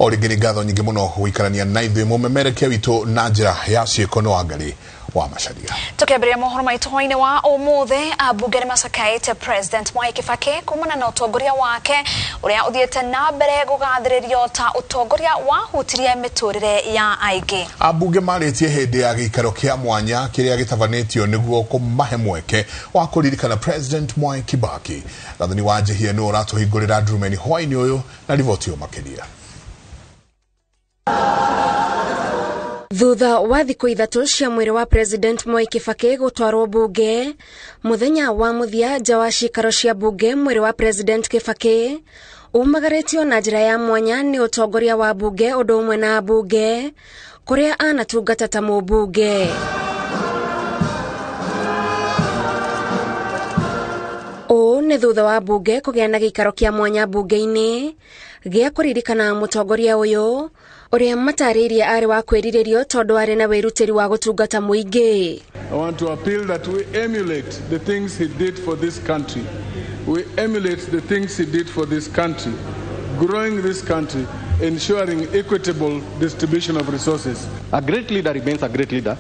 Origini gatho nyingi muno wikarania na ithuĩ mumemereke witũ na njĩra ya ciĩko no angali wa macharia. Tukiambĩrĩria mohoro maitũ-inĩ wa ũmũthĩ, ambunge nĩmacakaĩte President Mwai Kibaki kumana na ũtongoria wake ũrĩa ũthiĩte na mbere gũgathĩrĩrio ta ũtongoria wahutirie mĩtũrĩre ya aingĩ. Ambunge marĩtie hĩndĩ ya gĩikaro kĩa mwanya kĩrĩa gĩtabanĩtio nĩguo kũmahe mweke wa kũririkana President Mwai Kibaki. Gathani wa njihia nĩ ũratũhingũrĩra ndurumeni hwaĩ-inĩ ũyũ na riboti makĩria. Thutha wa thikũ ithatũ cia mwĩrĩ wa President Mwai Kibaki gũtwarwo bunge, mũthenya wa mũthia nja wa ciikaro cia bunge mwĩrĩ wa President Kibaki umagaretio na njĩra ya mwanya nĩ ũtongoria wa bunge ũndũ ũmwe na bunge kũrĩa anatungata ta mũbunge. O nĩ thutha wa bunge kũgĩa na gĩikaro kĩa mwanya bunge-inĩ gĩa kũririkana mũtongoria ũyũ ũrĩa matarĩirie arĩ wa kwĩrirĩrio tondũ arĩ na wĩrutĩri wa gũtungata mũingĩ. I want to appeal that we emulate the things he did for this country. We emulate the things he did for this country, growing this country, ensuring equitable distribution of resources. A great leader remains a great leader,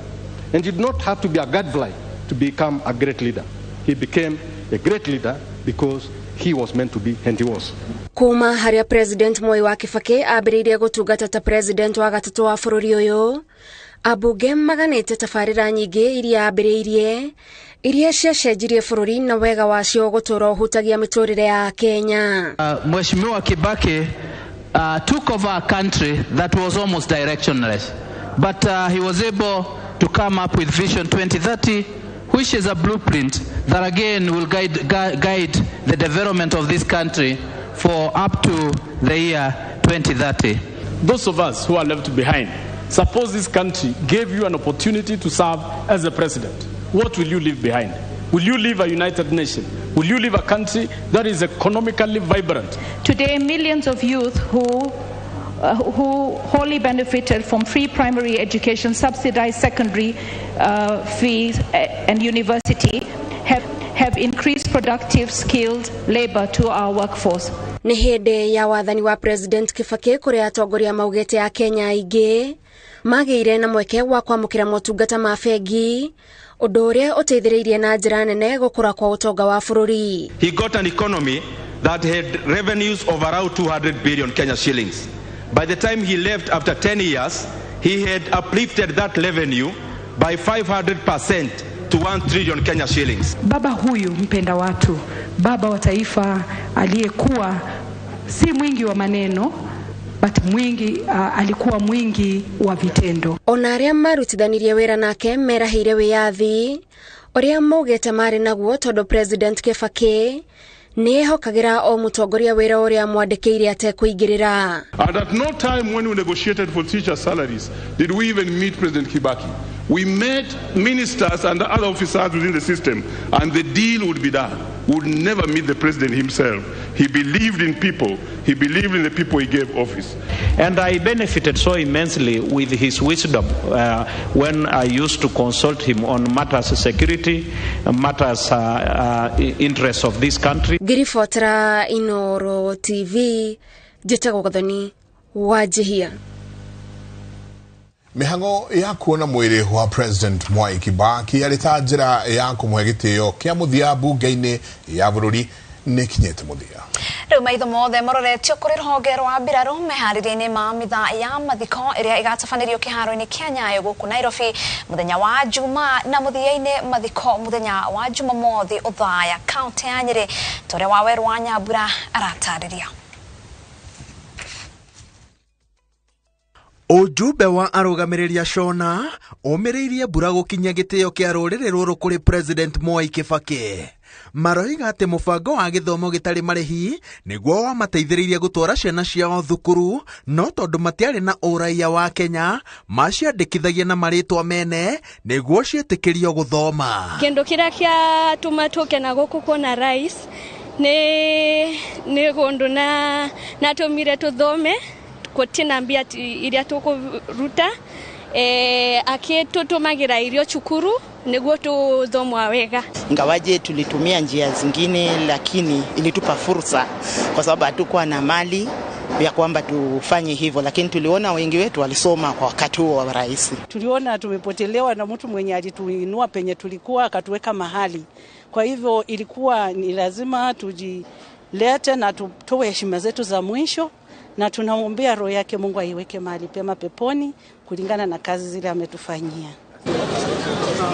and you do not have to be a gadfly to become a great leader. He became a great leader because he was meant to be, and he was. Kuma haria President Mwai wa Kibaki ambĩrĩirie gũtungata ta president wa gatatũ wa bũrũri ũyũ, ambunge maganĩte tabarĩra nyingĩ iria ambĩrĩirie iria ciacenjirie bũrũri na wega wacio gũtũra ũhutagia mĩtũrĩre ya Kenya. Mheshimiwa Kibaki took over a country that was almost directionless, but he was able to come up with Vision 2030, which is a blueprint that again will guide the development of this country for up to the year 2030. Those of us who are left behind, suppose this country gave you an opportunity to serve as a president. What will you leave behind? Will you leave a united nation? Will you leave a country that is economically vibrant? Today, millions of youth who wholly benefited from free primary education, subsidized secondary fees, and university have increased productive, skilled labor to our workforce. Nĩ hĩndĩ ya wathani wa President Kibaki kũrĩa atongoria maugĩte a Kenya aingĩ magĩire na mweke wa kwamũkĩra motungata ma bengi, ũndũ ũrĩa ũteithĩrĩirie na njĩra nene gũkũra kwa ũtonga wa bũrũri. He got an economy that had revenues of around 200 billion Kenya shillings. By the time he left after 10 years, he had uplifted that revenue by 500% to 1 trillion Kenya shillings. Baba huyu mpenda watu, baba wa taifa aliyekuwa si mwingi wa maneno, but alikuwa mwingi wa vitendo. Ona arĩa marutithanirie wĩra nake merahĩire wĩyathi ũrĩa maugĩte marĩ naguo tondũ President Kibaki nĩehokagĩra o mũtongoria wĩra ũrĩa mwandĩkĩire atekũingĩrĩra. And at no time when we negotiated for teacher salaries did we even meet President Kibaki. We met ministers and other officers within the system, and the deal would be done. We would never meet the president himself. He believed in people. He believed in the people he gave office. And I benefited so immensely with his wisdom when I used to consult him on matters of security, matters interests of this country. Ngiribotera Inoro TV, Jetagwo Gathani wa njihia. Mihango ya kuona mwĩrĩ wa President Mwai Kibaki arĩ ta njĩra ya kũmũhe gĩtĩo kĩa mũthia bunge-inĩ ya bũrũri nĩ kinyĩte mũthia. Rĩu maitho mothe maroretio kũrĩ rũhonge rwa mbirarũ meharĩria-inĩ ma mithaa ya mathiko ĩrĩa ĩgatabanĩrio kĩharo-inĩ kĩa Nyayo gũkũ Nairobi mũthenya wa Juma na mũthia-inĩ mathiko mũthenya wa Jumamothi Othaya kaunti ya Nyĩrĩ. Tũrĩa wa Werũ wa Nyambura aratarĩria. Ujumbe wa arũgamĩrĩri Shona ũmĩrĩirie mbura gũkinyia gĩtĩo kĩa rũrĩrĩ rũrũ kũrĩ President Mwai Kibaki. Maroiga atĩ mũbango wa gĩthomo gĩtarĩ marĩhi nĩguo wamateithĩrĩirie gũtwara ciana ciao thukuru, no tondũ matiarĩ na ũraiya wa Kenya maciandĩkithagia na marĩtwa mene nĩguo ciĩtĩkĩrio gũthoma. Kĩndũ kĩrĩa kĩatũma tũke na gũkũ kuona rais nĩ gondũ na natũmire tũthome kutina mbia iria tukuruta akitutumagira irio chukuru niguo tuthomwa wega. Ingawaje tulitumia njia zingine, lakini ilitupa fursa kwa sababu hatukuwa na mali ya kwamba tufanye hivyo, lakini tuliona wengi wetu walisoma kwa wakati huo wa rais. Tuliona tumepotelewa na mtu mwenye alituinua penye tulikuwa akatuweka mahali. Kwa hivyo ilikuwa ni lazima tujilete na tutoe heshima zetu za mwisho, na tunaombea roho yake Mungu aiweke mahali pema peponi kulingana na kazi zile ametufanyia.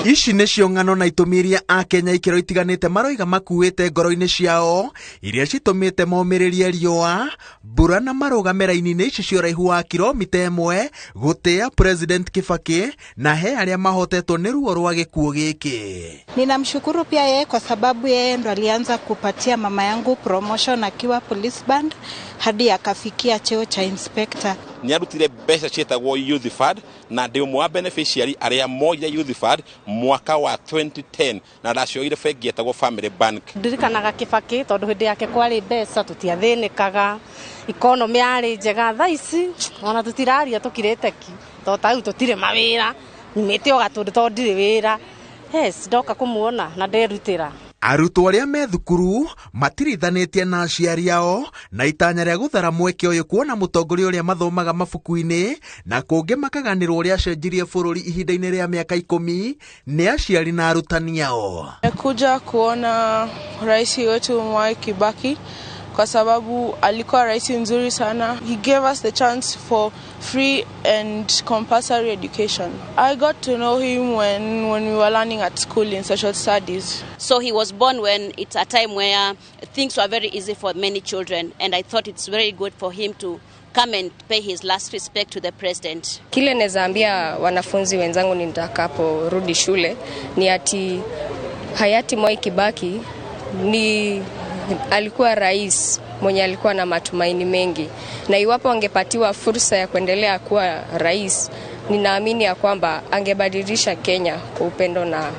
Ici nĩcio ng'ano na itũmiria a Kenya ikĩro itiganĩte maroiga makuĩte ngoro-inĩ ciao iria citũmĩte maumĩrĩrie riũa, mbura na marũgame raini-inĩ ici cia ũraihu wa kilomita 1 gũtĩa President Kibaki na he arĩa mahotetwo nĩ ruo rwa gĩkuũ gĩkĩ. Ninamshukuru pia yeye kwa sababu yeye ndo alianza kupatia mama yangu promotion akiwa police band hadi akafikia cheo cha inspector. Ni arutire mbeca cietagwo youth fund na ndi umwe wa beneficiary aria moja youth fund mwaka wa 2010 na racioire bengi yetagwo family bank. Ndirikanaga Kibaki tondu hindi yake kwari mbeca tutiathinikaga, economy yari njega. Thaici ona tutiraria tukirete ki to tau tutire mawira nimete ogatundu to ndire wira. Yes, ndoka kumuona na nderutira. Arutwo arĩa me thukuru matirithanĩtie na aciari ao na itanya rĩa gũthara mweke ũyũ kuona mũtongoria ũrĩa mathomaga mabuku-inĩ na kũngĩ makaganĩrwo ũrĩa acenjirie bũrũri ihinda-inĩ rĩa mĩaka 10 nĩ aciari na arutani ao. Nimekuja kuona rais wetu Mwai Kibaki kwa sababu alikuwa rais nzuri sana. He gave us the chance for free and compulsory education. I got to know him when we were learning at school in social studies. So he was born when it's a time where things were very easy for many children, and I thought it's very good for him to come and pay his last respect to the president. Kile nezaambia wanafunzi wenzangu nitakaporudi shule ni ati hayati Mwai Kibaki alikuwa rais mwenye alikuwa na matumaini mengi, na iwapo angepatiwa fursa ya kuendelea kuwa rais, ninaamini ya kwamba angebadilisha Kenya kwa upendo na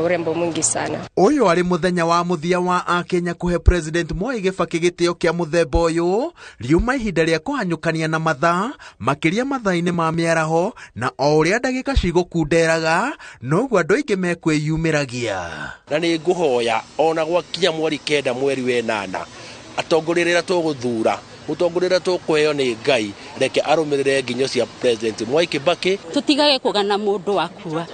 urembo mwingi sana. Uyu ari muthenya wa muthia wa a Kenya kuhe President Mwai Kibaki gitio kia muthemba uyu riuma ihinda ria kuhanyukania na mathaa makiria mathaa-ini ma miaraho na o uria ndagika cigukunderaga noguo andu aingi mekwiyumiragia. Na ni nguhoya ona gwakinya mweri 9 mweri wa 8 atongorerera tuguthura mutongorera tukuheo ni Ngai reke arumirire nginyo cia President Mwai Kibaki. Tutigage kugana mundu wakua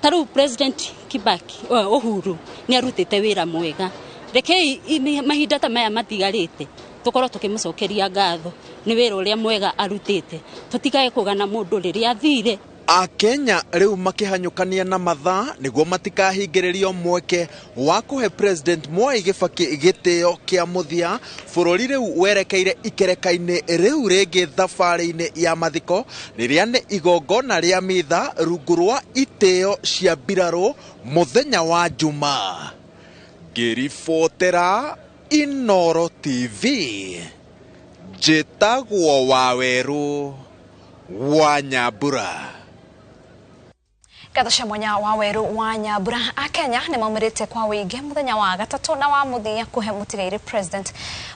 taru President Kibaki Uhuru ni arutite wira mwega, reke mahinda ta maya matigarite tukorwo tukimucokeria ngatho ni wira uria mwega arutite. Tutigage kugana mundu riria athire. A Kenya riu makihanyukania na mathaa niguo matikahingiririo mweke wa kuhe President Mwai Kibaki gitio kia muthia. Bururi riu werekeire ikereka-ini riu ringi thabari-ini ya mathiko riria ni igongona ria mitha rungu rwa itio cia mbirarũ muthenya wa Juma. Ngiribotera Inooro TV, njĩtagwo Waweru wa Nyambura. Gathasha mwanya wa Weru wa Nyambura a Kenya ni maumirite kwa wĩingĩ muthenya wa gatatu na wa muthia kuhe mũtigaire President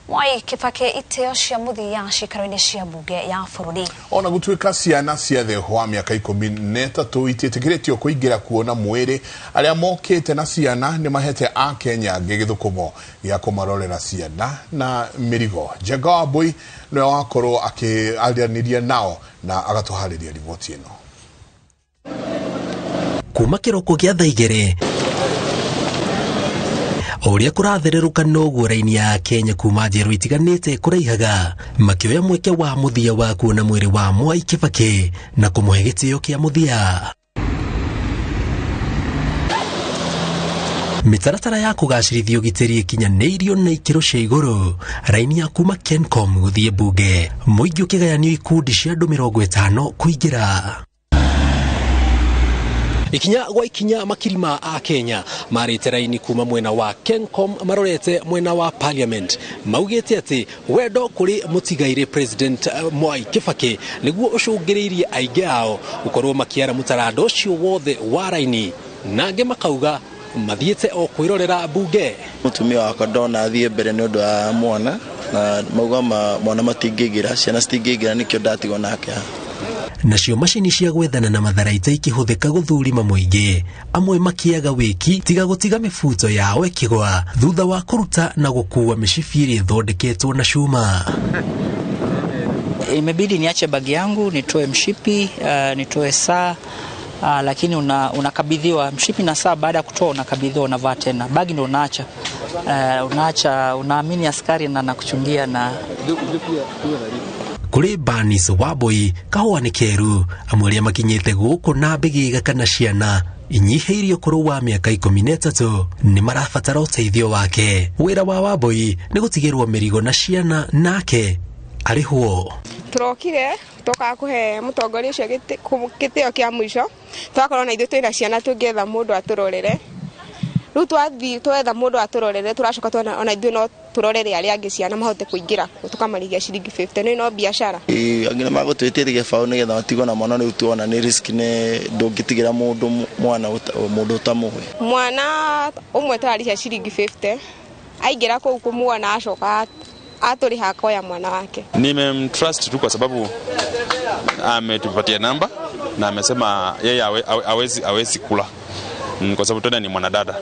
Mwai Kibaki iteo cia muthia cikaro-inĩ cia mbunge ya bũrũri. Ona gũtuĩka ciana cia thĩ wa mĩaka 13 itiĩtĩkĩrĩtio kũingĩra kuona mwĩrĩ arĩa mokĩte na ciana nĩ mahete a Kenya gĩgĩthũkũmo gĩa kũmarorera ciana na mĩrigo. Njenga Mbui nĩwe wakorwo akĩaranĩria nao na agatũharĩria riboti ĩno. Kuma kiroko gĩa thaa 2 oria kuratherũka noguo raini ya Kenya kuma njerũ itiganĩte kũraihaga makĩoya mweke wa muthia wa kuona mwĩrĩ wa Mwai Kibaki na kũmũhe gĩtĩo kĩa muthia. Mitaratara ya kũgacĩrithia ũgitĩri ikinyanĩirio na ikĩro cia igũrũ. Raini ya kuma Kencom gũthiĩ mbunge, mũingĩ ũkĩgayanio ikundi cia andũ 50 kũingĩra. Ikinya makirima a Kenya marĩte raini kuma mwena wa Kencom marorete mwena wa Parliament maugĩte atĩ wendo kũrĩ mũtigaire President Mwai Kibaki nĩguo ũcũngĩrĩirie aingĩ ao gũkorwo makiara mũtarando ũcio wothe wa raini, nangĩ makauga mathiĩte o kwĩrorera mbunge. Mũtumia wakwa ndona athiĩ mbere nĩ ũndũ wa mwana na mauga mwana matingĩingĩra, ciana citingĩingĩra, nĩkĩo ndatigwo nake. nacio macini cia gwethana na matharaita ikihuthika guthurima muingi, amwe makiaga wiki tiga gutiga mifuto yao ikigwa thutha wa kuruta na gukua micibi iri thondeketwo na cuma. Imebidi niache bagi yangu, nitoe mshipi, nitoe saa, lakini unakabidhiwa mshipi na saa. Baada ya kutoa unakabidhiwa, unavaa tena. Bagi ndio unaacha, unaamini askari na nakuchungia na kuri Banis Waboi kahua ni keru amweria makinyete guku na bigiga kana ciana inyiheirio kuru wa miaka 13 ni marabatara uteithio wake. Wira wa Waboi ni gutigirwo mirigo na ciana nake ari huo. Turokire toka kuhe mutongoria ucio gitio kia mwisho twakorwo na ithu twina ciana tungetha mundu aturorere. Riu twathi twetha mundu aturorere, turacoka twana ona ithu no turorere aria angi ciana mahote kuingira tukamarigia ciringi 50 no biashara. Angina magutwitiria gibao ni getha matigo na mwana riu tuona ni risk ne ndungitigira mundu mundu tamuwe. Mwana umwe tararisha ciringi 50 aingira kuu kumuona acoka aturiha koya mwana wake. Nimemtrust tu kwa sababu ametupatia namba na amesema yeye hawezi kula. Kwa sababu tena ni mwanadada.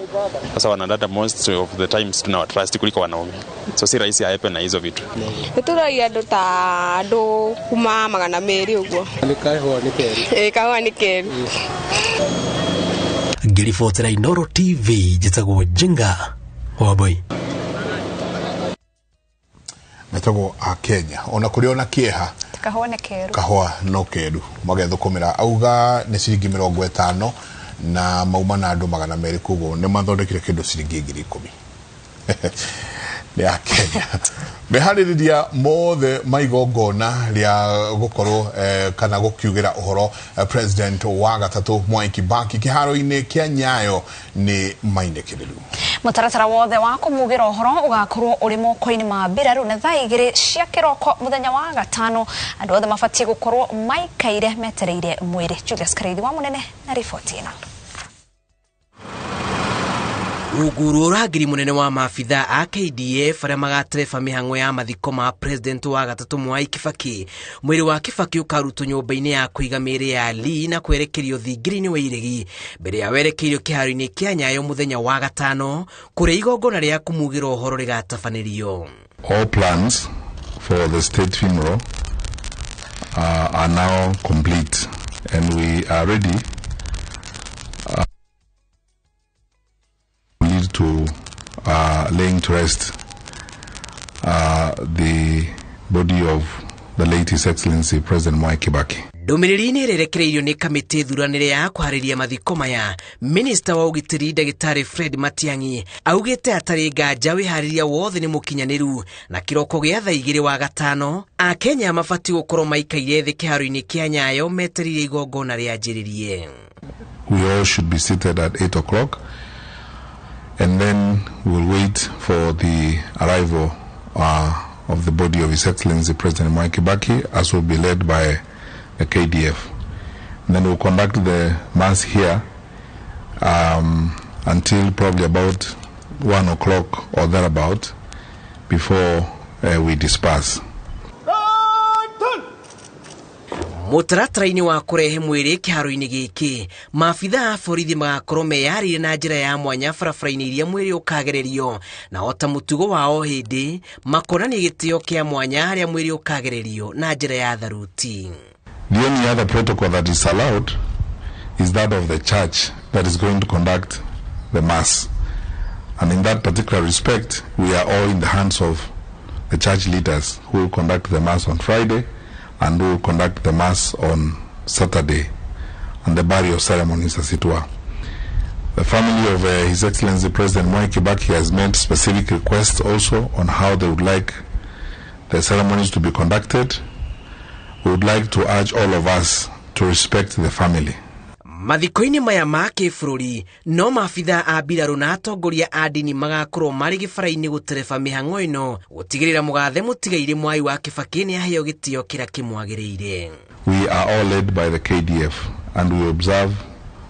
Sasa wanadada most of the times tunawatrust kuliko wanaume. So si rahisi aepe na hizo vitu. Tuturoia ndo kuma 200 uguo. Kahua ni keru. Ngiribotera Inooro TV jitagwo Jinga Waboi. Metagwo a Kenya ona kuri ona kieha kahua ni keru. Kahua no keru magethukumira auga ni ciringi 50 na mauma na andu 200 kugo ni mathondekire kindu ciringi 10,000 ni a Kenya. Mehaririria mothe maigongona ria gukorwo kana gukiugira uhoro president wa gatatu Mwai Kibaki kiharo-ini kia Nyayo ni mainekiriru. Mutaratara wothe wa kumugira uhoro ugakorwo uri moko-ini ma mbiraru na thaa 2 cia kiroko muthenya wa gatano. Andu othe mabatie gukorwo maikaire metereire mwiri. Julius Kareithi wa munene na ripoti ino. Uguru uragiri munene wa maabitha a KDF aria magatereba mihango ya mathiko ma president wa gatatu Mwai Kibaki. Mwiri wa Kibaki ukarutwo nyumba-ini ya kuiga miri ya Lee na kwerekerio thingiri-ini wa iregi mbere ya werekerio kiharo-ini kia Nyayo muthenya wa gatano kuria igongona ria kumugira uhoro rigatabanirio. All plans for the state funeral are now complete and we are ready to laying to rest the body of the late His Excellency President Mwai Kibaki. Ndumiriri-ini irerekereirio ni kamiti thuranire ya kuhariria mathiko maya. Minister wa ugitiri Dagitari Fred Matiang'i augite atari nganja wihariria wothe ni mukinyaniru na kiroko gia thaa 2 wa gatano a Kenya mabati gukorwo maikaire thi kiharo-ini kia Nyayo meterire igongona rianjiririe. We all should be seated at 8 o'clock. And then we'll wait for the arrival of the body of His Excellency President Mwai Kibaki, as will be led by the KDF. And then we'll conduct the mass here until probably about 1 o'clock or thereabout before we disperse. Mutaratara-ini wa kurehe mwiri kiharo-ini giki maabitha a borithi magakorwo meyarire na njira ya mwanya barabara-ini iria mwiri ukagererio na ota mutugo wao hindi makonania gitio kia mwanya haria mwiri ukagererio na njira ya tharuti. The only other protocol that is allowed is that of the church that is going to conduct the mass, and in that particular respect we are all in the hands of the church leaders who will conduct the mass on Friday and will conduct the mass on Saturday and the burial ceremonies, as it were. The family of His Excellency President Mwai Kibaki has made specific requests also on how they would like the ceremonies to be conducted. We would like to urge all of us to respect the family. Mathiko-ini maya ma kibururi no maabitha a mbiraru na atongoria a dini magakorwo mari gibara-ini gutereba mihango ino gutigirira mugathe mutigaire Mwai wa Kibaki ni aheo gitio kira kimwagiriire. We are all led by the KDF and we observe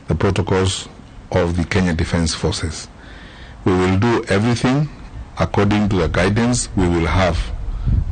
the protocols of the Kenya Defence Forces. We will do everything according to the guidance we will have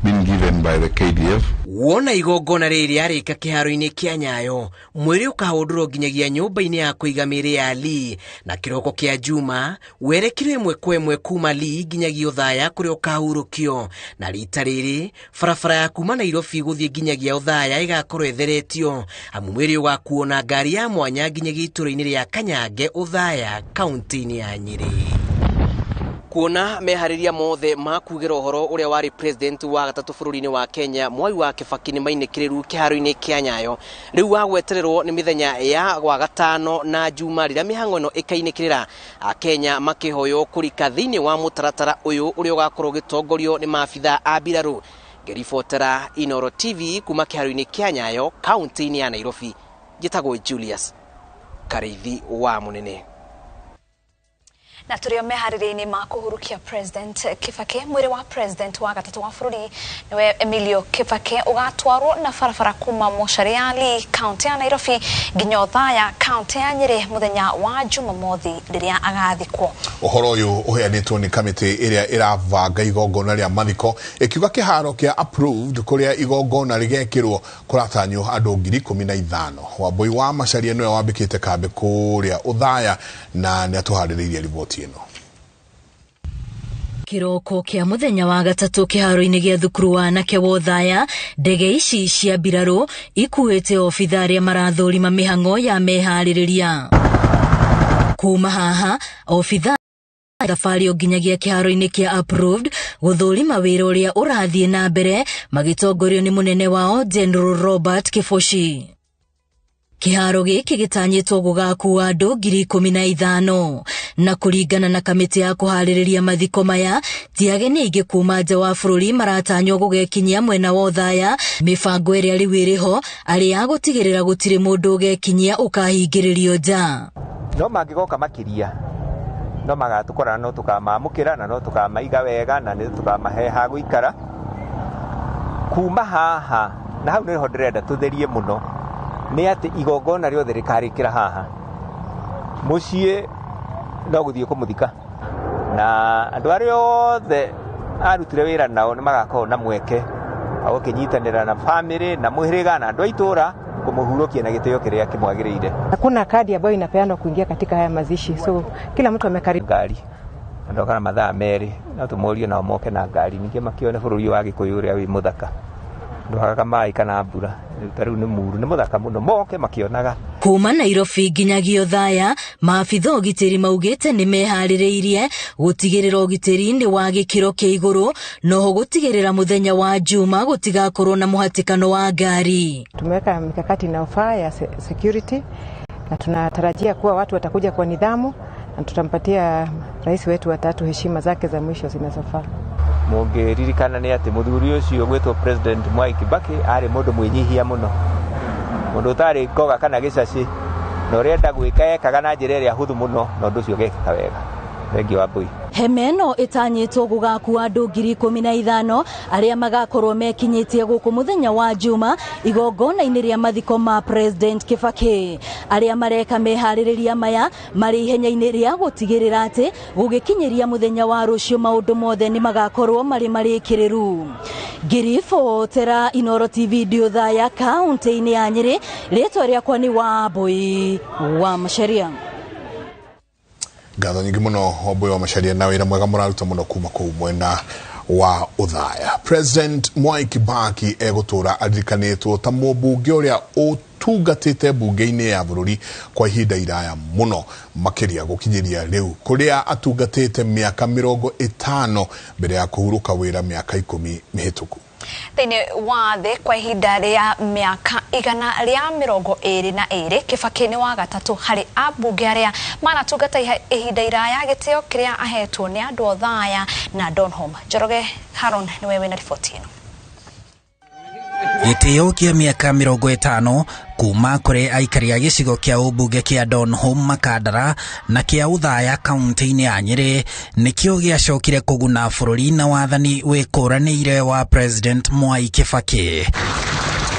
been given by by the KDF. Wona igongona riri arika kiharo-ini kia Nyayo, mwiri ukahundurwo nginyagia nyumba-ini ya kuiga miri ya Lee, na kiroko kia Juma werekire imwe kwa imwe kuma Lee nginyagia Uthaya kuria ukahurukio, na rita riri barabara ya kuma Nairobi guthie nginyagia Uthaya igakorwo etheretio, amu mwiri ugakuona ngari ya mwanya nginyagia itũra-ini ria Kanyange Uthaya kaunti-ini ya Nyeri. Kuona mehariria mothe ma kugira uhoro uria wari president wa gatatu bururi-ini wa Kenya Mwai wa Kibaki ni mainikiriru kiharo-ini kia Nyayo riu wagwetererwo ni mithenya ya wa gatano na Juma rira mihango ino ikainikirira Kenya makihoyo kurika thiini wa mutaratara uyu uria ugakorwo gitongorio ni maabitha a mbiraru. Ngiribotera Inoro TV kuma kiharo-ini kia Nyayo kaunti-ini ya Nairobi, njitagwo Julius Karithi wa Munene. Na turio mehariri-ini ma kuhurukia President Kibaki, mwiri wa President wa gatatu wa bururi niwe Emilio Kibaki ugatwarwo na barabara kuma Moshariali kaunti ya Nairobi nginya Uthaya kaunti ya Nyeri muthenya wa Jumamothi riria agathikwo. Uhoro uyu uheanitwo ni kamiti iria iravanga igongona ria mathiko ikiuga kiharo kia approved kuria igongona rigekirwo kuratanyo andu 15,000. Wambui wa Macharia niwe wambikite kambi kuria Uthaya na ni atuhaririirie riboti ino. Kiroko kia muthenya wa gatatu kiharo-ini gia thukuru wa anake wa Uthaya, ndege ici cia mbiraru ikuite obitharia marathurima mihango ya mehaririria. Kuma haha obitha thabari nginyagia kiharo-ini kia approved guthurima wira uria urathie na mbere magitongorio ni munene wao General Robert Kifoshi. Kiharo giki gitanyitwo gugakuwa andu 15,000 na kuringana na kamiti ya kuhaririria mathiko maya ti ageni aingi kuma nja wa bururi maratanywo gugekinyia mwena wa Uthaya mibango iria riu iriho ari ya gutigirira gutiri mundu ugekinyia ukahingiririo nja. No mangigoka makiria no magatukora no tukamamukira na no tukamaiga wega na ni tukamahe ha guikara kuma haha na hau niho ndirenda tutherie muno ni ati igongona riothe rikarikira haha mucie no guthie kumuthika na andu aria othe arutire wira nao ni magakorwo na mweke agukinyitanira na family na muhiriga na andu aitura kumuhurukia na gitio kiria kimwagiriire. Hakuna kadi ambayo inapeanwa kuingia katika haya mazishi, so kila mtu amekaribia gari ndoka na mathaa meri na tumurie na moke na gari ninge makione bururi wa Gikuyu uria wi muthaka ndoka mai kana mbura taru ni muru ni muthaka muno moke makionaga. Kuma Nairobi nginyagia Uthaya maabitha ugitiri maugite ni mehaririirie gutigirira ugitiri ndi wa gikiro kia iguru noho gutigirira muthenya wa Juma gutigakorwo na muhatikano wa ngari. Tumeweka mikakati inayofaa ya security na tunatarajia kuwa watu watakuja kwa nidhamu na tutampatia rais wetu wa tatu heshima zake za mwisho zinazofaa. Mungiririkana ni ati muthuri ucio gwitwo President Mwai Kibaki ari mundu mwinyihia muno, mundu tari koga kana gicaci no renda gwika ekaga na njira iria huthu muno no ndu ucio gekika wega. Thangi wa Bui. Hemeno itanyitwo gugakuwa andu 15,000 aria magakorwo mekinyitie guku muthenya wa Juma igongona-ini ria mathiko ma President Kibaki. Aria mareka mehaririria maya mari ihenya-ini ria gutigirira ati gugikinyiria muthenya wa rucio maundu mothe ni magakorwo mari kiriru. Ngiribotera Inoro TV Uthaya kaunti-ini ya Nyeri, ritwa riakwa ni Wambui wa Macharia. Ngatho nyingi muno Wambui wa Macharia na wira mwega muraruta muno kuma kuu mwena wa Uthaya. President Mwai Kibaki egutura aririkanitwo ta mubunge uria utungatite bunge-ini ya bururi kwa ihinda iraya muno makiria gukinyiria riu kuria atungatite miaka 50 mbere ya kuhuruka wira miaka 10 mihituku. Thini wa thĩ kwa ihinda ria miaka 122 Kibaki ni wa gatatu hari abunge aria manatungata ihinda iraya gitio kiria ahetwo ni andu Uthaya na Donholm. Njoroge Haron ni wewe na ripoti ino. Gitio kia miaka 50 kuma kuri aikari a gicigo kia ubunge kia Donholm Makandara na kia Uthaya kaunti-ini ya Nyeri nikio giacokire kuguna bururi na wathani wikuranire wa President Mwai Kibaki.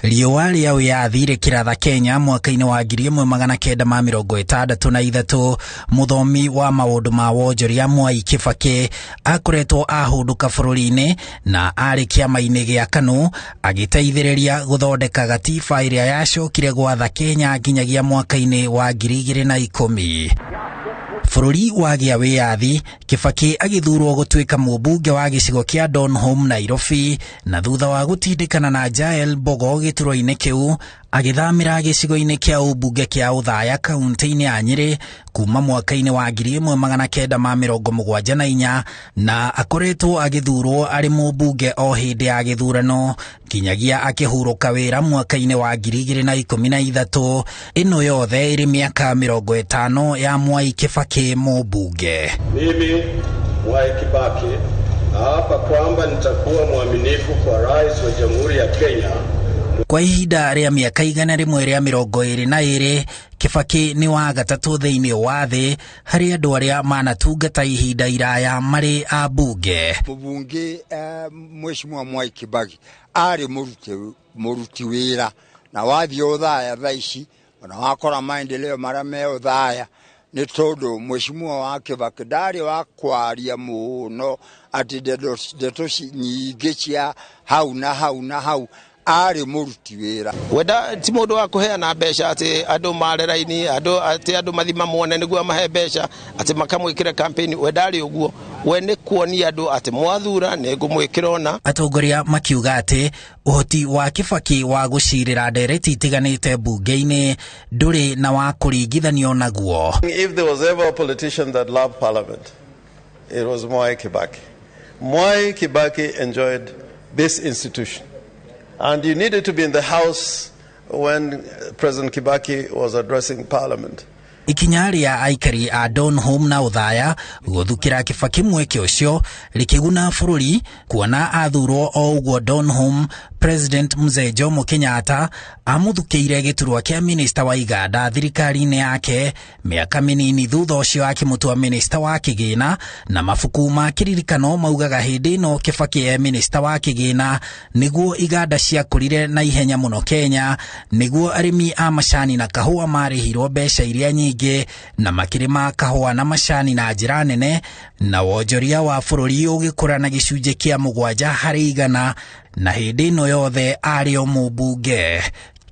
Riũa rĩa wĩyathi rĩkĩratha Kenya mwaka-inĩ wa 1963, mũthomi wa maũndũ ma wonjoria Mwai Kibaki akoretwo ahũndũka bũrũri-inĩ na arĩ kĩama-inĩ gĩa KANU agĩteithĩrĩria gũthondeka gatiba ĩrĩa yacokire gwatha Kenya nginyagia mwaka-inĩ wa 2010. Bũrũri wagĩa wĩyathi, Kibaki agĩthurwo gũtuĩka mũmbunge wa gĩcigo kĩa Donholm, Nairobi, na thutha wa gũtindĩkana na Jael Bogo gĩturwa-inĩ kĩu agĩthamĩra gĩcigo-inĩ kĩa ũmbunge kĩa Uthaya kaunti-inĩ ya Nyĩrĩ kuma mwaka-inĩ wa 1974 na akoretwo agĩthurwo arĩ mũmbunge o hĩndĩ ya gĩthurano nginyagia akĩhurũka wĩra mwaka-inĩ wa 2013. Ĩno yothe ĩrĩ mĩaka 50 ya Mwai Kibaki mũmbunge. Mimi Mwai Kibaki hapa kwamba nitakuwa mwaminifu kwa rais wa Jamhuri ya Kenya. Kwa ihinda rĩa mĩaka 122, Kibaki nĩ wa gatatũ thĩinĩ wa thĩ harĩ andũ arĩa manatungata ihinda iraya marĩ ambunge. Mũbunge Mheshimiwa Mwai Kibaki arĩ mũruti wĩra na wathiĩ Uthaya thaa ici ona wakora maendeleo marĩa me Uthaya nĩ tondũ Mheshimiwa wa Kibaki ndarĩ wa kwaria mũno atĩ ndeto nyingĩ cia hau na hau ari muruti wira. Wenda ti mundu wa kuheana mbeca ati andu mareraini andu mathima muone niguo mahe mbeca ati makamwikira campaign. Wenda ari uguo we ni kuonia andu ati mwathura ni ngumwikira ona. Atongoria makiuga ati uhoti wa Kibaki wa gucirira ndereti itiganite bunge-ini nduri na wa kuringithanio naguo. If there was ever a politician that loved parliament, it was Mwai Kibaki. Mwai Kibaki enjoyed this institution. And you needed to be in the house when President Kibaki was addressing Parliament. Ikinya rĩa aikari a Donholm na Uthaya guthukira Kibaki mweke ucio rikiguna bũrũri kuona athurwo o ũguo Donholm. President Mzee Jomo Kenyatta amuthukiire gĩturwa kĩa minista wa iganda thirikari-inĩ yake mĩaka mĩnini thutha ũcio akĩmũtua minista wa kĩgĩna, na mabuku ma kĩririkano maugaga hĩndĩ ĩno Kibaki e minista wa kĩgĩna nĩguo iganda ciakũrire na ihenya mũno Kenya, nĩguo arĩmi a macani na kahũa marĩhirwo mbeca iria nyingĩ na makĩrĩma kahũa na macani na njĩra nene, na wonjoria wa bũrũri ũgĩkũra na gĩcunjĩ kĩa 7%, na hĩndĩ ĩno yothe arĩ o mũmbunge.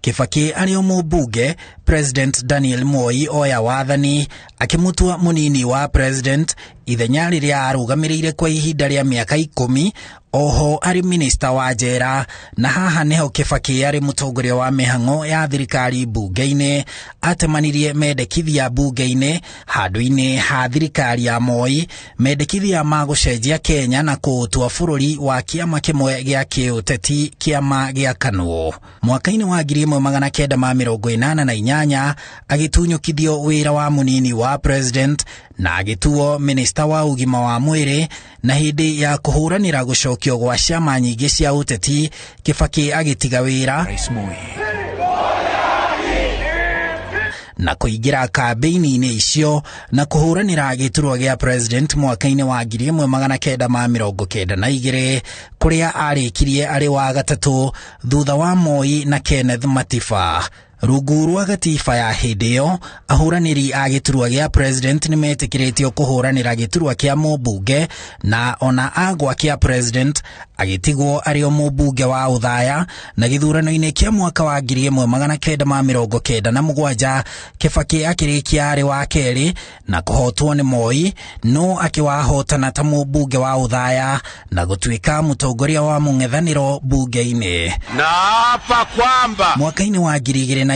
Kibaki arĩ o mũmbunge, President Daniel Moi oya wathani akĩmũtua mũnini wa president ithenya rĩrĩa arũgamĩrĩire kwa ihinda rĩa mĩaka 10, oho arĩ minista wa njera, na haha nĩho Kibaki arĩ mũtongoria wa mĩhang'o ya thirikari bunge-inĩ atemanirie mendekithia bunge-inĩ handũ-inĩ ha thirikari ya Moi, mendekithia ma gũcenjia Kenya na kũũtua bũrũri wa kĩama kĩmwe gĩa kĩũteti, kĩama gĩa KANU. Mwaka-inĩ wa 1988 agĩtunyũkithio wĩra wa mũnini wa president na agĩtuo minista wa ũgima wa mwĩrĩ, na hĩndĩ ya kũhũranĩra gũcokio gwa ciama nyingĩ cia ũteti Kibaki agĩtiga wĩra na kũingĩra kambĩini-inĩ icio na kũhũranĩra gĩturwa gĩa president mwaka-inĩ wa 1992 kũrĩa arĩkirie arĩ wa gatatũ thutha wa Moi na Kenneth Matiba. Rungu rwa gatiba ya hĩndĩ ĩyo, ahũranĩri a gĩturwa gĩa president nĩ metĩkĩrĩtio kũhũranĩra gĩturwa kĩa mũmbunge, na ona agwa kĩa president agĩtigwo arĩ o mũmbunge wa Uthaya, na gĩthurano-inĩ kĩa mwaka wa 1997 Kibaki akĩrĩkia arĩ wa kerĩ na kũhotwo nĩ Moi, no akĩwahotana ta mũmbunge wa Uthaya na gũtuĩka mũtongoria wa mũng'ethanĩro bunge-inĩ. Na hapa kwamba mwaka-inĩ wa 2002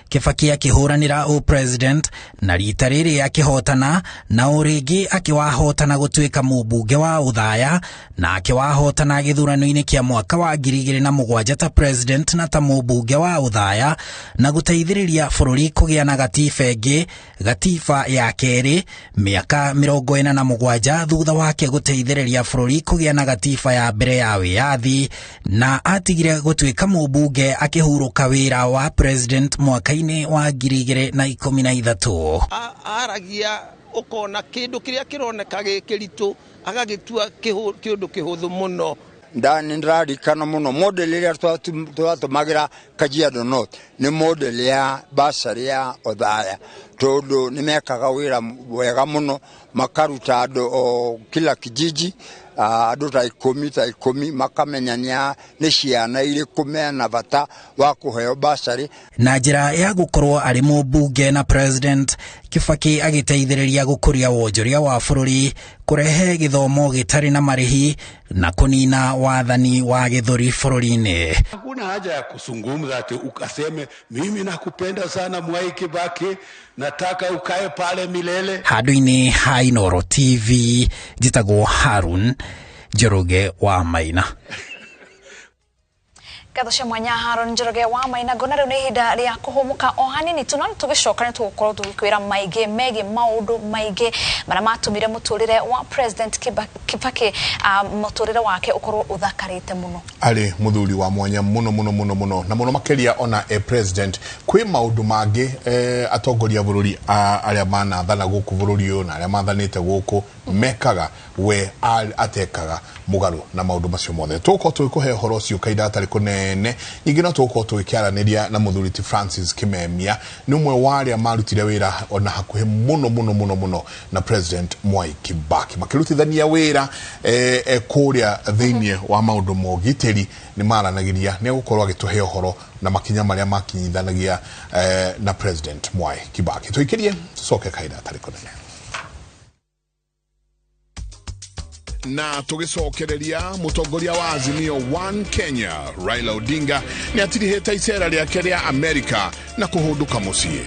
Kibaki akĩhũranĩra president na rita rĩrĩ akĩhotana, na o rĩngĩ akĩwahotana gũtuĩka mũmbunge wa Uthaya, na akĩwahotana gĩthurano-inĩ kĩa mwaka wa 2007 ta president na ta mũmbunge wa Uthaya, na gũteithĩrĩria bũrũri kũgĩa na gatiba ĩngĩ, gatiba ya kerĩ, mĩaka 47 thutha wake gũteithĩrĩria bũrũri kũgĩa na gatiba ya mbere ya wĩyathi, na atigire gũtuĩka mũmbunge akĩhurũka wĩra wa president mwaka-inĩ wa 2013. Aragia ukona kindu kiria kironeka gikiritu agagitua kiundu kihuthu muno. ndani ndirarikana muno model iria twatumagira Kajiado North ni model ya basari ya Othaya tondu nimekaga wira wega muno makaruta andu o kila kijiji andu ta 10 makamenyania ni ciana iriku mena bata wa kuheo basari na njira ya gukorwo ari mubunge na president Kibaki agiteithiriria gukuria wonjoria wa bururi kurehe githomo gitari na marihi na kunina wathani wa githuri bururi-ini. Hakuna haja ya kusungumza ati ukaseme mimi nakupenda sana Mwai Kibaki, nataka ukae pale milele. Handu-ini ha Inooro TV njitagwo Harun Njoroge wa Maina. Gathosha mwanya Harun Njoroge wa Maina ngona riu ni hinda ria kuhumuka o hanini tunani tugicoka ni tugukorwo tugikwira maige megi maundu maige mara matumire muturire wa President Kibaki muturire wake ukorwo uthakarite muno ali muthuri wa mwanya muno na muno makeria ona president kwi maundu mangi atongoria bururi aria mana thana guku bururi ona aria mathanite guku mekaga we atekaga mugaru na maundu macio mothe tuko twikuhe horo cio kaida atari kunene ingi no tuko twikiaraniria na muthuri ti Francis Kimemia ni umwe wari amarutire wira ona hakuhe muno na President Mwai Kibaki makirutithania wira kuria thinie wa maundu mogiteri ni maranagiria ne gukorwo agituhe horo na makinya maria makinyithanagia na President Mwai Kibaki tuikirie tucoke kaida atari kunene na tugicokereria mutongoria wa Azimio One Kenya Raila Odinga ni atiriheta icera riake ria Amerika na kuhunduka mucie.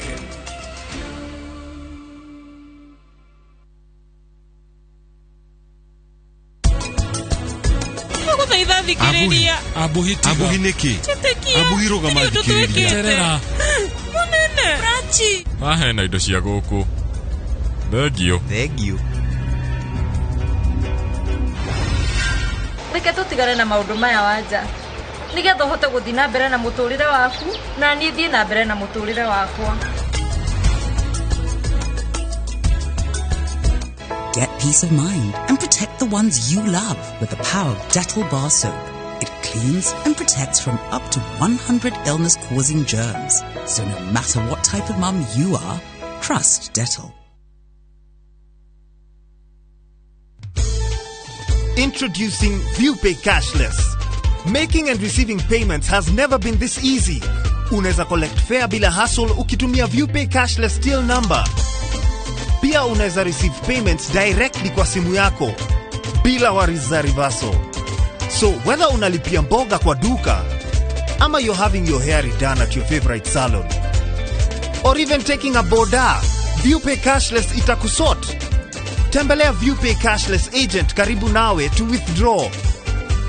Abuhiniki abuhiroga mathikiriria terera munene rachi ahena indo cia guku thegio reke tutigane na maundu maya wanja nigetha uhote guthii na mbere na muturire waku na ni thii na mbere na muturire wakwa. Get peace of mind and protect the ones you love with the power of Dettol bar soap. It cleans and protects from up to 100 illness-causing germs. So no matter what type of mum you are, trust Dettol. Introducing ViewPay Cashless. Making and receiving payments has never been this easy. Unaweza collect fare bila hassle ukitumia ViewPay Cashless till number. Pia unaweza receive payments directly kwa simu yako bila worries za reversal. So whether unalipia mboga kwa duka ama you're having your hair redone at your favorite salon or even taking a boda, ViewPay Cashless itakusort. Tembelea ViewPay Cashless agent karibu nawe to withdraw.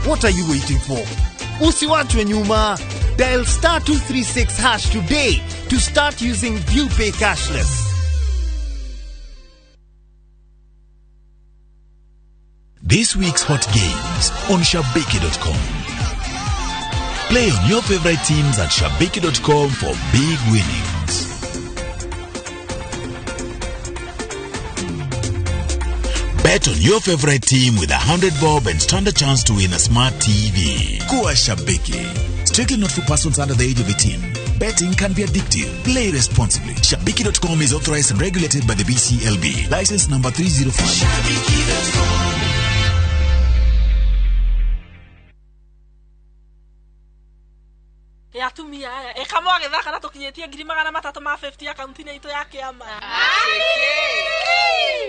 What are you waiting for? Usiwachwe nyuma. Dial *236# today to start using ViewPay Cashless. This week's hot games on Shabiki.com. Play on your favorite teams at Shabiki.com for big winnings. Bet on your favorite team with 100 bob and stand a chance to win a smart TV. Kuwa Shabiki. Strictly not for persons under the age of 18. Betting can be addictive. Play responsibly. Shabiki.com is authorized and regulated by the BCLB. License number 305. Shabiki.com. Ya tumia aya kama wagethaka na tukinyetie 350 akaunti-ini itu ya kiama.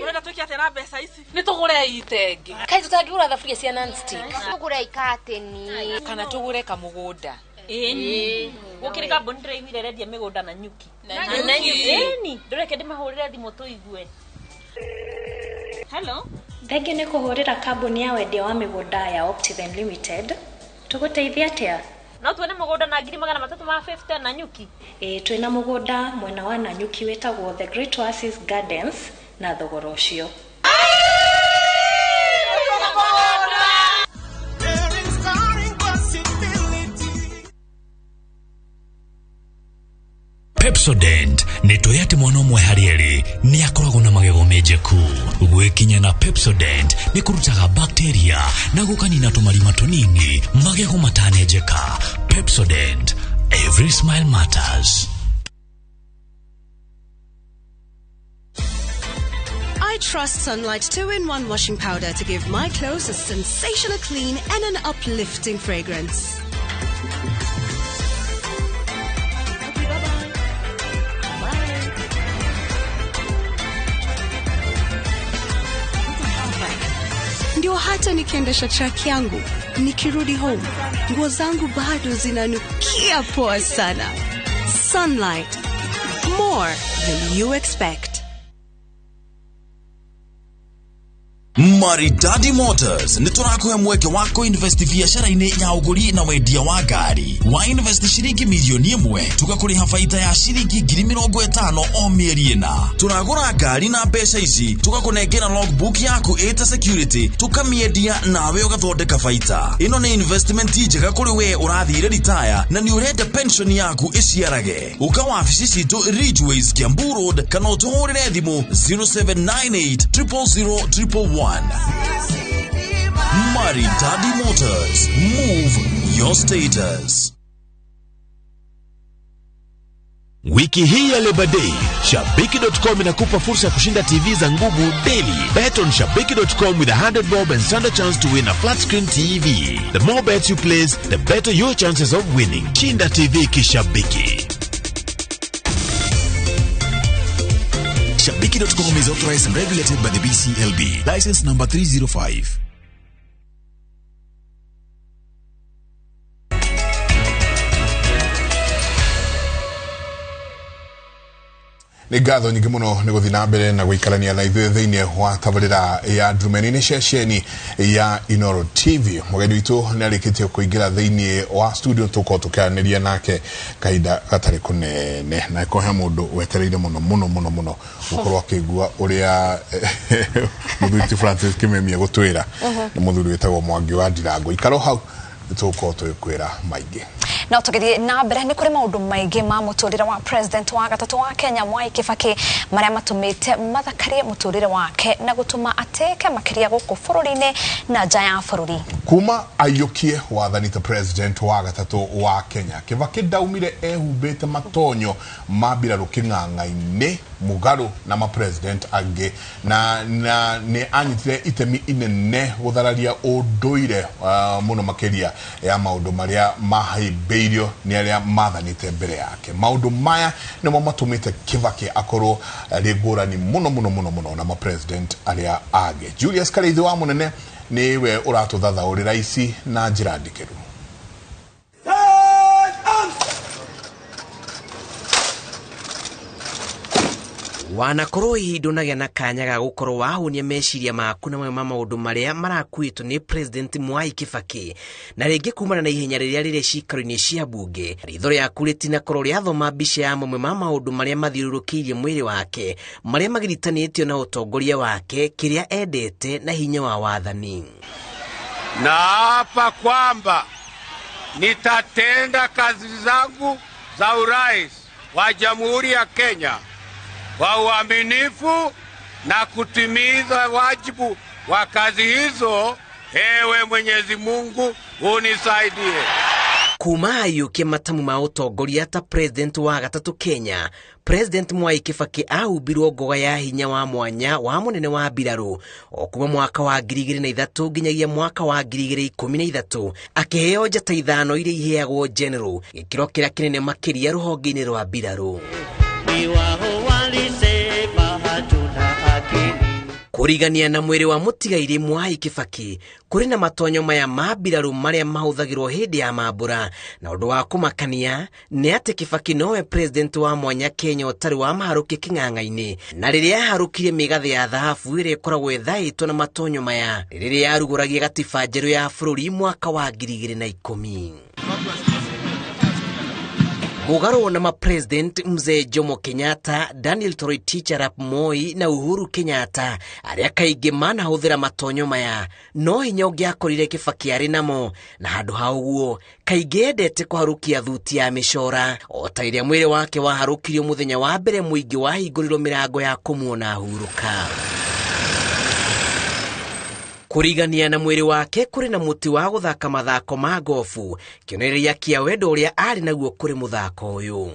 Urenda tukia tena mbeca ici ni tugure itengi kai tutagura thaburia cia non-stick tugure ikateni kana tugure kamugunda gukiri kambuni ndiraiguire rendia migunda na nyuki na nyuki ndureke ndimahurire thimu tuigue. Hello, thengio ni kuhurira kambuni ya wendia wa migunda ya Optiven Limited. Tuguteithia atia? No tuone mugunda na 350 na nyuki. Twina mugunda mwena wa na nyuki wetagwo The Great Oasis Gardens na thogora ucio. Pepsodent nĩ tũyate mwana ũmwe harĩ erĩ nĩ akoragwo na magego menjeku. Gwĩkinya na Pepsodent nĩ kũrutaga bacteria na gũkanina tũmarima tũnini magego matanenjeka. Pepsodent, every smile matters. I trust Sunlight 2-in-1 washing powder to give my clothes a sensational clean and an uplifting fragrance. Ndio hata nikiendesha truck yangu, nikirudi home, nguo zangu bado zinanukia poa sana. Sunlight, more than you expect. Maridadi Motors ni turakuhe mweke wako investi biashara-ini ya uguri na wendia wa gari. Wa investi shiringi milioni 1 tugakuriha faida ya shiringi 50,000 o mieri ina. Turagura gari na mbeca ici tugakunengera logbook yaku ita security tukamiedia nawe ugathondeka faida. Ino ni investment njega kuri we urathire retire na ni urenda pension yaku iciarage. Uka wabici citu Ridgeways Kiambu Road kana utuhurire thimu 0798 000 Maridadi Motors, move your status. Wiki hii ya Labor Day, Shabiki.com inakupa fursa ya kushinda TV za nguvu daily. Bet on Shabiki.com with 100 bob and stand a chance to win a flat screen TV. The more bets you place, the better your chances of winning. Shinda TV kishabiki. Shabiki.com is authorized and regulated by the BCLB. License number 305. Nĩ ngatho nyingĩ mũno nĩ gũthiĩ na mbere na gũikarania na ithuĩ thĩinĩ wa tabarĩra ya Ndumeni-inĩ ceceni ya Inooro TV. Mũgeni witũ nĩ arĩkĩtie kũingĩra thĩinĩ wa studio tũkorwo tũkĩaranĩria nake kahinda gatarĩ kũnene, na kũhe mũndũ wetereire mũno gũkorwo akĩigua ũrĩa mũthuri Francis Kimemia gũtwĩra na mũthuri wĩtagwo Mwangi wa Ndirango. Ikaro hau tũkorwo tũkwĩra maingĩ. Na tũgĩthiĩ na mbere nĩ kũrĩ maũndũ maingĩ ma mũtũrĩre wa president wa gatatũ wa Kenya Mwai Kibaki marĩa matũmĩte mathakarie mũtũrĩre wake na gũtũma ateke makĩria gũkũ bũrũri-inĩ na nja ya bũrũri. Kuma aiyũkie wathani ta president wa gatatũ wa Kenya, Kibaki ndaumire ehumbĩte matonyo ma mbirarũ kĩng'ang'a-inĩ mũgarũ na ma president angĩ na nĩ anyitire itemi inene gũthararia ũndũire mũno makĩria ya maũndũ marĩa mahĩmbĩirio nĩ arĩa mathanĩte mbere yake. Maũndũ maya nĩmo matũmĩte Kibaki akorwo rĩngũrani mũno na ma president arĩa angĩ. Julius Kareithi wa Mũnene niwe ũratũthathaũrĩra ici na njĩra ndikĩru. Wanakorwo ihinda ũnagĩa na kanya ga gũkorwo wahunia meciria maku na mamwe ma maũndũ marĩa marakuĩtwo nĩ president Mwai Kibaki na rĩngĩ kumana na ihenya rĩrĩa cikaro-inĩ cia bunge. Ritho rĩaku rĩtinakorwo rĩathoma mbica ya mamwe ma maũndũ marĩa mathiũrũrũkĩirie mwĩrĩ wake marĩa magiritanĩtio na ũtongoria wake, kĩrĩa endete na hinya wa wathani. Naapa kwamba nitatenda kazi zangu za urais wa Jamhuri ya Kenya kwa uaminifu na kutimiza wajibu wa kazi hizo. Ewe Mwenyezi Mungu unisaidie. Kuma aiyũkie matamu ma ũtongoria ta president wa gatatũ Kenya, President Mwai Kibaki ahumbirwo ngoga ya hinya wa mwanya wa mũnene wa mbirarũ o kuma mwaka wa 2003 nginyagia mwaka wa 2013, akĩheo njata ithano iria iheagwo general, gĩkĩro kĩrĩa kĩnene makĩria rũhonge-inĩ rwa mbirarũ. Kũrigania na mwĩrĩ wa mũtigairĩ Mwai Kibaki kũrĩ na matonyo maya ma mbirarũ marĩa mahũthagĩrwo hĩndĩ ya mambũra, na ũndũ wa kũmakania nĩ atĩ Kibaki nowe president wa mwanya Kenya ũtarĩ wa maharũki kĩng'ang'a-inĩ, na rĩrĩa yaharũkirie mĩgathĩ ya thahabu ĩrĩa ĩkoragwo ĩthaĩtwo na matonyo maya rĩrĩa yarugũragia gatiba njerũ ya bũrũri mwaka wa 2010. Mugaro na President Mzee Jomo Kenyatta, Daniel Toroitich arap Moi na Uhuru Kenyatta aria kaingĩ manahũthĩra matonyo maya no hinya ũngĩakorire Kibaki arĩ namo, na handũ ha ũguo kaingĩ endete kũharũkia thuti ya mĩcora o ta iria mwĩrĩ wake waharũkirio mũthenya wa mbere mũingĩ wahingũrirwo mĩrango ya kũmuona ahurũka. Kurigania na mwĩrĩ wake kũrĩ na mũti wa gũthaka mathako ma gofu, kĩonereria kĩa wendo ũrĩa arĩ naguo kũrĩ mũthako ũyũ.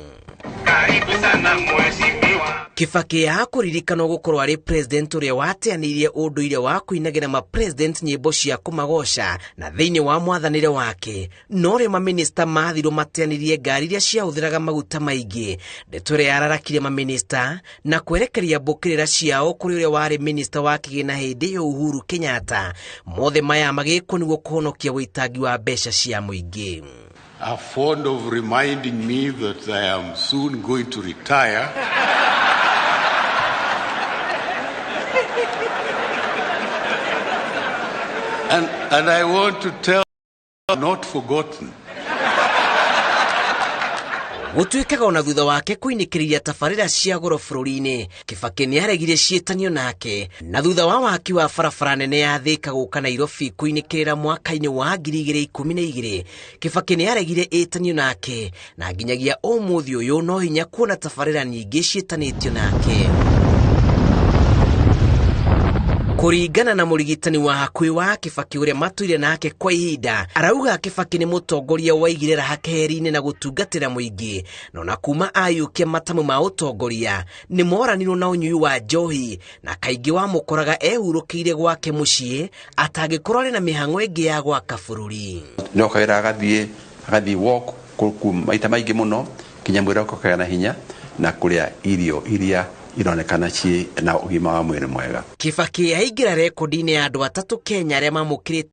Kibaki akũririkanwo gũkorwo arĩ president ũrĩa wateanĩirie ũndũire wa kũinagĩra ma-president nyĩmbo cia kũmagoca na thĩinĩ wa mwathanĩre wake, no rĩo maminista mathirwo mateanĩirie ngari iria ciahũthĩraga maguta maingĩ. Ndeto ĩrĩa yararakire maminista na kwerekeria mbũkĩrĩra ciao kũrĩ ũrĩa warĩ minista wa kĩgĩna hĩndĩ ĩyo Uhuru Kenyatta, mothe maya magĩkwo nĩguo kũhonokia wĩitangi wa mbeca cia mũingĩ. Are fond of reminding me that I am soon going to retire. And I want to tell you, not forgotten. Gũtuĩkaga ona thutha wake kũinĩkĩrĩria tabarĩra cia goro bũrũri-inĩ, Kibaki nĩaregire ciĩtanio nake, na thutha wa waki wa barabara nene ya Thika gũka Nairobi kũinĩkĩrĩra mwaka-inĩ wa 2012, Kibaki nĩaregire ĩtanio nake, na nginyagia ũmũthĩ ũyũ no hinya kuona tabarĩra nyingĩ ciĩtanĩtio nake. Kuringana na mũrigitani wa hakuhĩ wa Kibaki ũrĩa matuire nake kwa ihinda, arauga Kibaki nĩ mũtongoria waigĩrĩra hakeheri-inĩ na gũtungatĩra mũingĩ, no na kuma ayũkia matamu ma ũtongoria nĩ moranirwo na ũnyui wa njohi, na kaingĩ wamũkoraga ehurũkĩire gwake mũciĩ atangĩkorwo arĩ na mĩhang'o ĩngĩ ya gwaka bũrũri. Nokagĩra agathiĩ walk maita maingĩ mũno kinya mwĩrĩ ũkagĩa na hinya na kũrĩa irio iria ironekana ci na ũgima wa mwĩrĩ mwega. Kibaki aingĩra rekodi-inĩ ya andũ atatũ Kenya arĩa mamũkĩrĩte